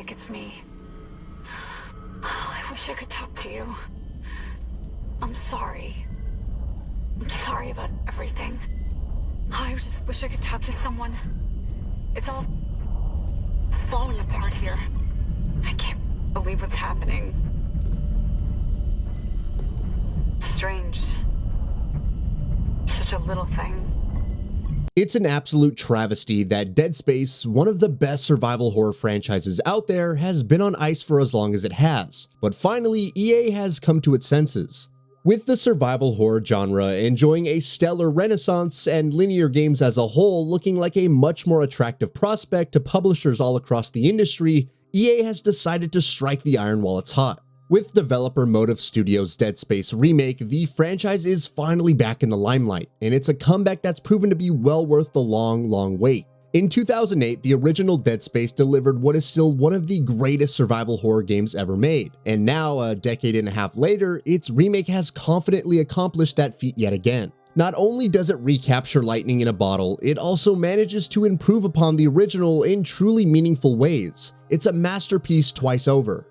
Isaac, it's me. I wish I could talk to you. I'm sorry. I'm sorry about everything. I just wish I could talk to someone. It's all falling apart here. I can't believe what's happening. Strange. Such a little thing. It's an absolute travesty that Dead Space, one of the best survival horror franchises out there, has been on ice for as long as it has. But finally, EA has come to its senses. With the survival horror genre enjoying a stellar renaissance and linear games as a whole looking like a much more attractive prospect to publishers all across the industry, EA has decided to strike the iron while it's hot. With developer Motive Studios' Dead Space Remake, the franchise is finally back in the limelight, and it's a comeback that's proven to be well worth the long wait. In 2008, the original Dead Space delivered what is still one of the greatest survival horror games ever made, and now, a decade and a half later, its remake has confidently accomplished that feat yet again. Not only does it recapture lightning in a bottle, it also manages to improve upon the original in truly meaningful ways. It's a masterpiece twice over.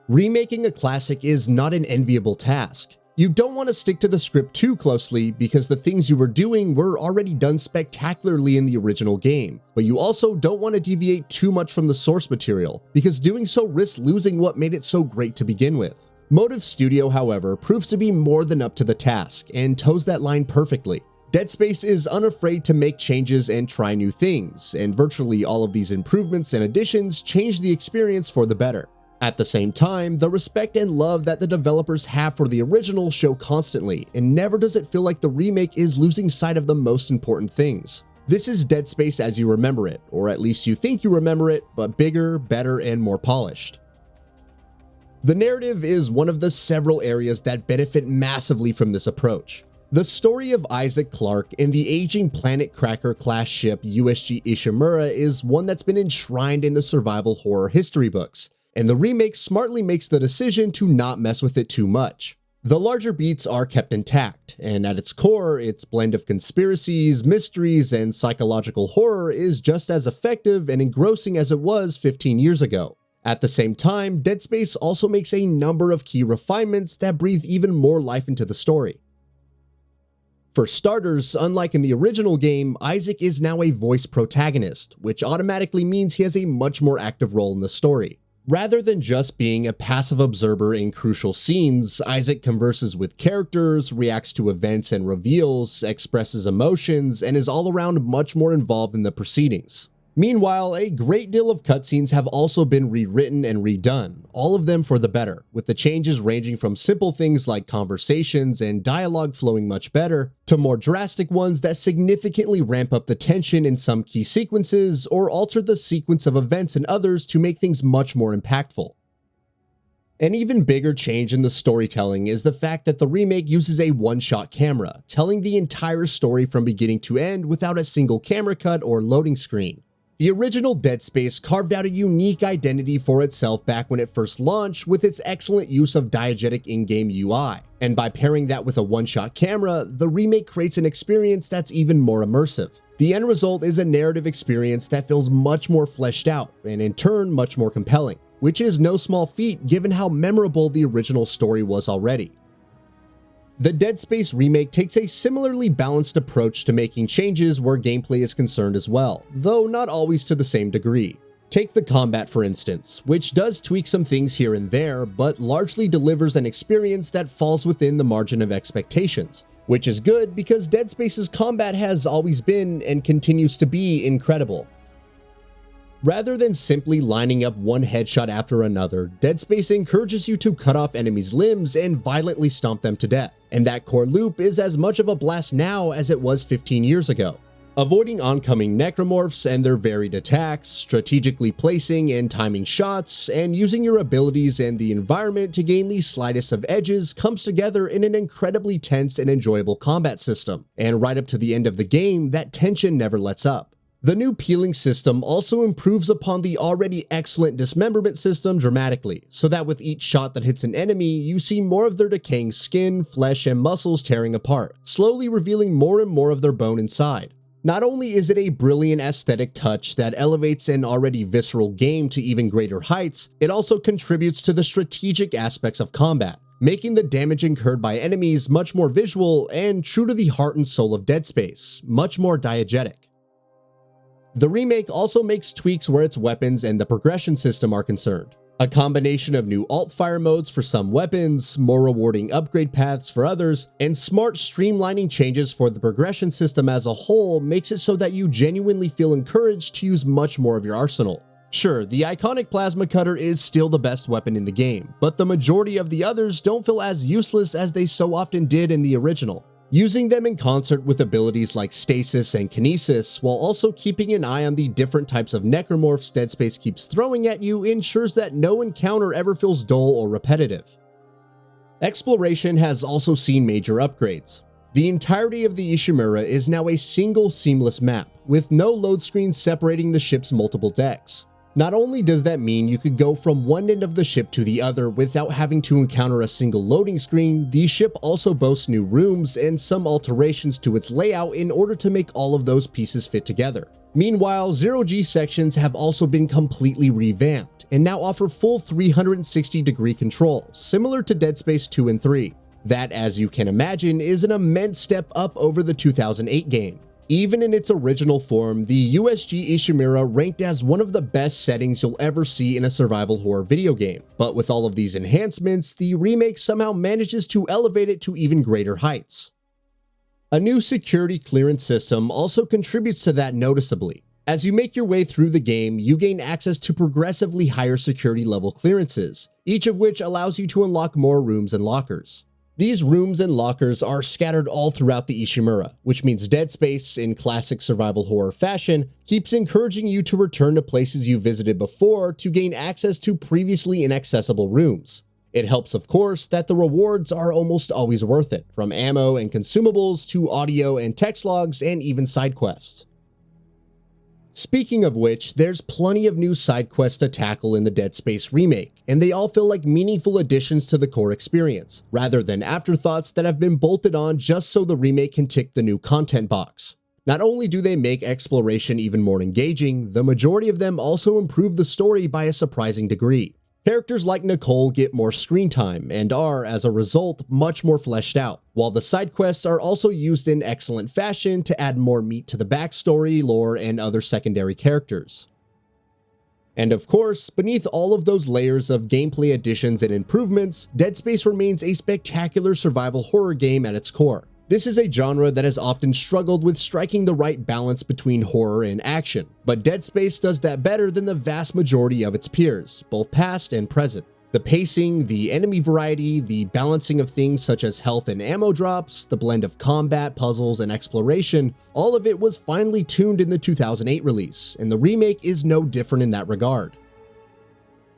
Remaking a classic is not an enviable task. You don't want to stick to the script too closely because the things you were doing were already done spectacularly in the original game, but you also don't want to deviate too much from the source material because doing so risks losing what made it so great to begin with. Motive Studio, however, proves to be more than up to the task and toes that line perfectly. Dead Space is unafraid to make changes and try new things, and virtually all of these improvements and additions change the experience for the better. At the same time, the respect and love that the developers have for the original show constantly, and never does it feel like the remake is losing sight of the most important things. This is Dead Space as you remember it, or at least you think you remember it, but bigger, better, and more polished. The narrative is one of the several areas that benefit massively from this approach. The story of Isaac Clarke and the aging Planet Cracker class ship USG Ishimura is one that's been enshrined in the survival horror history books, and the remake smartly makes the decision to not mess with it too much. The larger beats are kept intact, and at its core, its blend of conspiracies, mysteries, and psychological horror is just as effective and engrossing as it was 15 years ago. At the same time, Dead Space also makes a number of key refinements that breathe even more life into the story. For starters, unlike in the original game, Isaac is now a voice protagonist, which automatically means he has a much more active role in the story. Rather than just being a passive observer in crucial scenes, Isaac converses with characters, reacts to events and reveals, expresses emotions, and is all around much more involved in the proceedings. Meanwhile, a great deal of cutscenes have also been rewritten and redone, all of them for the better, with the changes ranging from simple things like conversations and dialogue flowing much better, to more drastic ones that significantly ramp up the tension in some key sequences or alter the sequence of events in others to make things much more impactful. An even bigger change in the storytelling is the fact that the remake uses a one-shot camera, telling the entire story from beginning to end without a single camera cut or loading screen. The original Dead Space carved out a unique identity for itself back when it first launched with its excellent use of diegetic in-game UI, and by pairing that with a one-shot camera, the remake creates an experience that's even more immersive. The end result is a narrative experience that feels much more fleshed out, and in turn much more compelling, which is no small feat given how memorable the original story was already. The Dead Space remake takes a similarly balanced approach to making changes where gameplay is concerned as well, though not always to the same degree. Take the combat for instance, which does tweak some things here and there, but largely delivers an experience that falls within the margin of expectations, which is good because Dead Space's combat has always been and continues to be incredible. Rather than simply lining up one headshot after another, Dead Space encourages you to cut off enemies' limbs and violently stomp them to death, and that core loop is as much of a blast now as it was 15 years ago. Avoiding oncoming Necromorphs and their varied attacks, strategically placing and timing shots, and using your abilities and the environment to gain the slightest of edges comes together in an incredibly tense and enjoyable combat system, and right up to the end of the game, that tension never lets up. The new peeling system also improves upon the already excellent dismemberment system dramatically, so that with each shot that hits an enemy, you see more of their decaying skin, flesh, and muscles tearing apart, slowly revealing more and more of their bone inside. Not only is it a brilliant aesthetic touch that elevates an already visceral game to even greater heights, it also contributes to the strategic aspects of combat, making the damage incurred by enemies much more visual and, true to the heart and soul of Dead Space, much more diegetic. The remake also makes tweaks where its weapons and the progression system are concerned. A combination of new alt-fire modes for some weapons, more rewarding upgrade paths for others, and smart streamlining changes for the progression system as a whole makes it so that you genuinely feel encouraged to use much more of your arsenal. Sure, the iconic plasma cutter is still the best weapon in the game, but the majority of the others don't feel as useless as they so often did in the original. Using them in concert with abilities like stasis and kinesis, while also keeping an eye on the different types of necromorphs Dead Space keeps throwing at you, ensures that no encounter ever feels dull or repetitive. Exploration has also seen major upgrades. The entirety of the Ishimura is now a single seamless map, with no load screens separating the ship's multiple decks. Not only does that mean you could go from one end of the ship to the other without having to encounter a single loading screen, the ship also boasts new rooms and some alterations to its layout in order to make all of those pieces fit together. Meanwhile, 0G sections have also been completely revamped and now offer full 360-degree control, similar to Dead Space 2 and 3. That, as you can imagine, is an immense step up over the 2008 game. Even in its original form, the USG Ishimura ranked as one of the best settings you'll ever see in a survival horror video game, but with all of these enhancements, the remake somehow manages to elevate it to even greater heights. A new security clearance system also contributes to that noticeably. As you make your way through the game, you gain access to progressively higher security level clearances, each of which allows you to unlock more rooms and lockers. These rooms and lockers are scattered all throughout the Ishimura, which means Dead Space, in classic survival horror fashion, keeps encouraging you to return to places you visited before to gain access to previously inaccessible rooms. It helps, of course, that the rewards are almost always worth it, from ammo and consumables to audio and text logs and even side quests. Speaking of which, there's plenty of new side quests to tackle in the Dead Space remake, and they all feel like meaningful additions to the core experience, rather than afterthoughts that have been bolted on just so the remake can tick the new content box. Not only do they make exploration even more engaging, the majority of them also improve the story by a surprising degree. Characters like Nicole get more screen time and are, as a result, much more fleshed out, while the side quests are also used in excellent fashion to add more meat to the backstory, lore, and other secondary characters. And of course, beneath all of those layers of gameplay additions and improvements, Dead Space remains a spectacular survival horror game at its core. This is a genre that has often struggled with striking the right balance between horror and action, but Dead Space does that better than the vast majority of its peers, both past and present. The pacing, the enemy variety, the balancing of things such as health and ammo drops, the blend of combat, puzzles, and exploration, all of it was finely tuned in the 2008 release, and the remake is no different in that regard.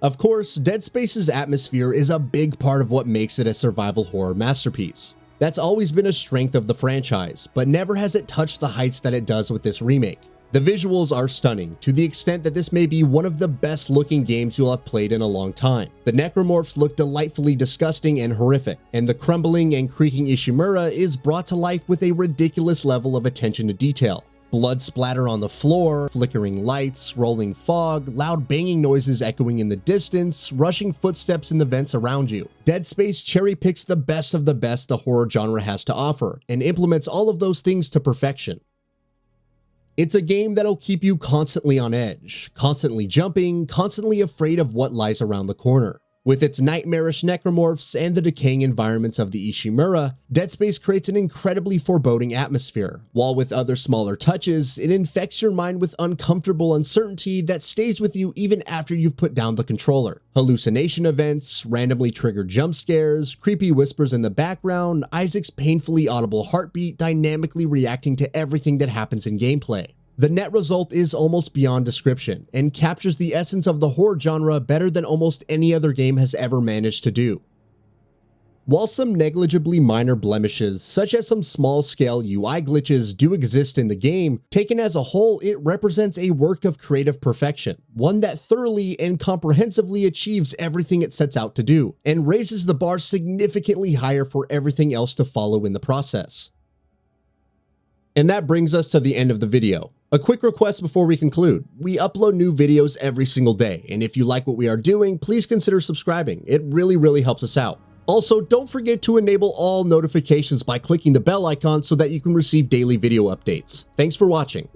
Of course, Dead Space's atmosphere is a big part of what makes it a survival horror masterpiece. That's always been a strength of the franchise, but never has it touched the heights that it does with this remake. The visuals are stunning, to the extent that this may be one of the best looking games you'll have played in a long time. The Necromorphs look delightfully disgusting and horrific, and the crumbling and creaking Ishimura is brought to life with a ridiculous level of attention to detail. Blood splatter on the floor, flickering lights, rolling fog, loud banging noises echoing in the distance, rushing footsteps in the vents around you. Dead Space cherry picks the best of the best the horror genre has to offer, and implements all of those things to perfection. It's a game that'll keep you constantly on edge, constantly jumping, constantly afraid of what lies around the corner. With its nightmarish necromorphs and the decaying environments of the Ishimura, Dead Space creates an incredibly foreboding atmosphere, while with other smaller touches, it infects your mind with uncomfortable uncertainty that stays with you even after you've put down the controller. Hallucination events, randomly triggered jump scares, creepy whispers in the background, Isaac's painfully audible heartbeat dynamically reacting to everything that happens in gameplay. The net result is almost beyond description, and captures the essence of the horror genre better than almost any other game has ever managed to do. While some negligibly minor blemishes, such as some small-scale UI glitches, do exist in the game, taken as a whole, it represents a work of creative perfection, one that thoroughly and comprehensively achieves everything it sets out to do, and raises the bar significantly higher for everything else to follow in the process. And that brings us to the end of the video. A quick request before we conclude. We upload new videos every single day, and if you like what we are doing, please consider subscribing. It really helps us out. Also, don't forget to enable all notifications by clicking the bell icon so that you can receive daily video updates. Thanks for watching.